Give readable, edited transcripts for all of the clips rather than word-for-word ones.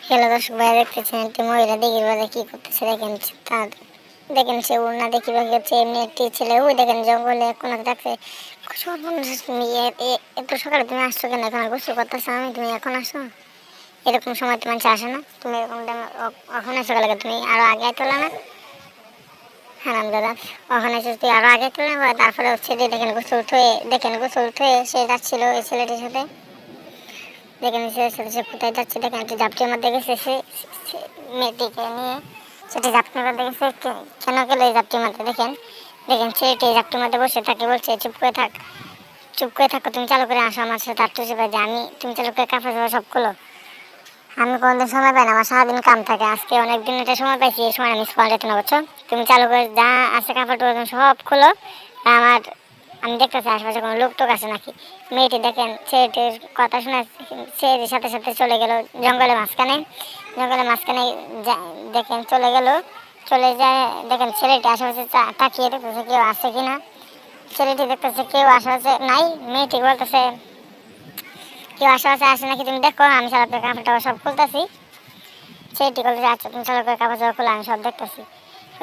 Hello দর্শক ভাই, দেখতেছেন একটি মহিলা দিঘির বাজারে কি করতেছে। দেখেন তার, দেখেন সে ওড়না দেখি বাকি হচ্ছে। এমনি একটি ছেলে ওই দেখেন জঙ্গলে কোনাতে ডাকছে, সর্বনাশ তুমি এত সকালে তুমি আসছো কেন? এখন গোসল করতেছো আমি, তুমি এখন আসো? এরকম সময় তো মানুষ আসে না, তুমি এরকম এখন আসো গেলে তুমি আরো আগে তোলা না? হ্যাঁ দাদা, ওখানে এসে তুই আরো আগে তোলা না? তারপরে হচ্ছে যে দেখেন গোসল উঠে সে যাচ্ছিল ওই ছেলেটির সাথে। দেখেন সে কোথায় যাচ্ছে, দেখেন একটু ঝাপটির মধ্যে গেছে সে মেয়েটিকে নিয়ে। সেটি ঝাপটির মধ্যে গেছে, কেন গেলো এই ঝাপটির মধ্যে? দেখেন দেখেন ছেলেটি এই ঝাপটির মধ্যে বসে তাকে বলছে চুপ করে থাক, চুপ করে থাকো, তুমি চালু করে আসো আমার সাথে। তার তুষে যে আমি, তুমি চালু করে কাপড় চোপড় সব খোলো। আমি কোনোদিন সময় পাই না, আমার সারাদিন কাম থাকে। আজকে অনেকদিন এটা সময় পাইছি, এই সময় আমি স্কুল যেতে না, বুঝছো? তুমি চালু করে যা আছে কাপড় টুপড় সব খোলো। আমার, আমি দেখতেছি আশেপাশে কোনো লোক টোক আছে নাকি। মেয়েটি দেখেন ছেলেটির কথা শুনে ছেলেটির সাথে সাথে চলে গেল জঙ্গলের মাঝখানে। জঙ্গলের মাঝখানে দেখেন চলে গেল, চলে যায়। দেখেন ছেলেটি আশেপাশে তাকিয়ে দেখতেছে কেউ আছে কিনা। ছেলেটি দেখতেছে কেউ আশেপাশে নাই। মেয়েটি বলতেছে কেউ আশেপাশে আসে নাকি তুমি দেখো, আমি সারা কাপড় টাপড় সব খুলতেছি। ছেলেটি বলতেছে আচ্ছা তুমি সারা কাপড় টাপড় খুলে আমি সব দেখতেছি।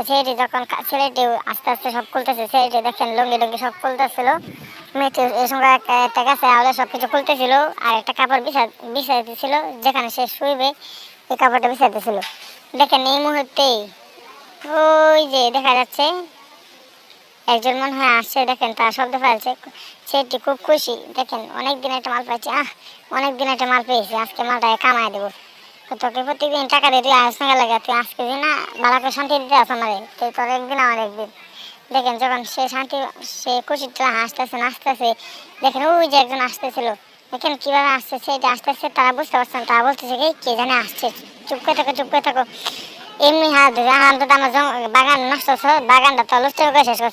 ছেলেটি যখন ছেলেটি আস্তে আস্তে সব খুলতেছে, ছেলেটি দেখেন লুঙ্গি টুঙ্গি সব খুলতেছিল। মেয়েটি এই সঙ্গে একটা গাছে আওলে সব কিছু খুলতেছিল, আর একটা কাপড় বিছাই দিছিল যেখানে সে শুইবে, এই কাপড়টা বিছাই দিছিল। দেখেন এই মুহূর্তেই ওই যে দেখা যাচ্ছে একজন মনে হয় আসছে, দেখেন তার শব্দ ফেলছে। সেটি খুব খুশি, দেখেন অনেকদিন একটা মাল পাচ্ছি, অনেকদিন একটা মাল পেয়েছি, আজকে মালটাকে কামাই দেবো। তোকে প্রত্যেকদিন টাকা দিয়ে তুই আসতে লাগে, তুই আজকে দিন না বালাকে শান্তি দিতে আস আমারে, তুই তোর একদিন আমার একদিন। দেখেন যখন সে শান্তি, সে খুশিটা হাসতেছে নাচতেছে। দেখেন ওই যে একজন আসতেছিল, দেখেন কীভাবে আসছে, সেটা আসতেছে তারা বুঝতে পারছেন, তারা বলতেছে কে জানে আসছে, চুপ করে থাকো চুপ করে থাকো। এমনি হাত ধরে আমার বাগান নষ্ট, বাগানটা তো লুচ্ছ করে শেষ করছে।